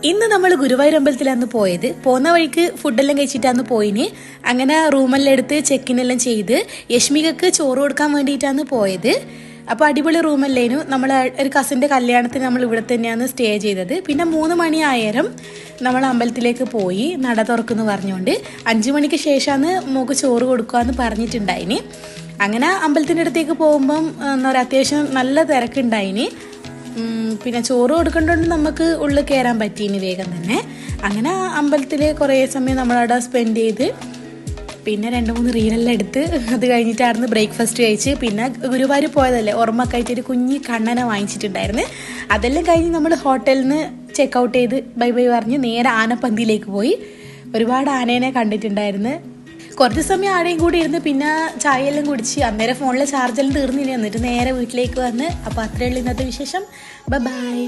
ഇന്ന് നമ്മൾ ഗുരുവായൂർ അമ്പലത്തിലാണ് പോയത്. പോകുന്ന വഴിക്ക് ഫുഡെല്ലാം കഴിച്ചിട്ടാണ് പോയിന്. അങ്ങനെ റൂമെല്ലാം എടുത്ത് ചെക്കിനെല്ലാം ചെയ്ത് യശ്മികക്ക് ചോറ് കൊടുക്കാൻ വേണ്ടിയിട്ടാണ് പോയത്. അപ്പോൾ അടിപൊളി റൂമല്ലേനു. നമ്മൾ ഒരു കസിൻ്റെ കല്യാണത്തിന് നമ്മൾ ഇവിടെ തന്നെയാണ് സ്റ്റേ ചെയ്തത്. പിന്നെ 3 മണിയായേരം നമ്മൾ അമ്പലത്തിലേക്ക് പോയി നട തുറക്കുന്നു പറഞ്ഞുകൊണ്ട്. 5 മണിക്ക് ശേഷമാണ് മോക്ക് ചോറ് കൊടുക്കുകയെന്ന് പറഞ്ഞിട്ടുണ്ടായിന്. അങ്ങനെ അമ്പലത്തിൻ്റെ അടുത്തേക്ക് പോകുമ്പം എന്താ പറയുക, അത്യാവശ്യം നല്ല തിരക്കുണ്ടായിന്. പിന്നെ ചോറ് കൊടുക്കേണ്ടതുകൊണ്ട് നമുക്ക് ഉള്ളിൽ കയറാൻ പറ്റീന് വേഗം തന്നെ. അങ്ങനെ അമ്പലത്തിൽ കുറേ സമയം നമ്മളവിടെ സ്പെൻഡ് ചെയ്ത് പിന്നെ 2-3 റീലെല്ലാം എടുത്ത് അത് കഴിഞ്ഞിട്ടായിരുന്നു ബ്രേക്ക്ഫാസ്റ്റ് കഴിച്ച്. പിന്നെ ഗുരുവായൂർ പോയതല്ലേ, ഓർമ്മക്കായിട്ട് ഒരു കുഞ്ഞ് കണ്ണനെ വാങ്ങിച്ചിട്ടുണ്ടായിരുന്നു. അതെല്ലാം കഴിഞ്ഞ് നമ്മൾ ഹോട്ടലിൽ നിന്ന് ചെക്കൗട്ട് ചെയ്ത് ബൈ ബൈ പറഞ്ഞ് നേരെ ആനപ്പന്തിയിലേക്ക് പോയി. ഒരുപാട് ആനേനെ കണ്ടിട്ടുണ്ടായിരുന്നു. കുറച്ച് സമയം ആടെയും കൂടി ഇരുന്ന് പിന്നെ ചായയെല്ലാം കുടിച്ച് അന്നേരം ഫോണിലെ ചാർജെല്ലാം തീർന്നില്ല. എന്നിട്ട് നേരെ വീട്ടിലേക്ക് വന്ന്. അപ്പോൾ അത്രയേ ഉള്ളൂ ഇന്നത്തെ വിശേഷം. ബൈ.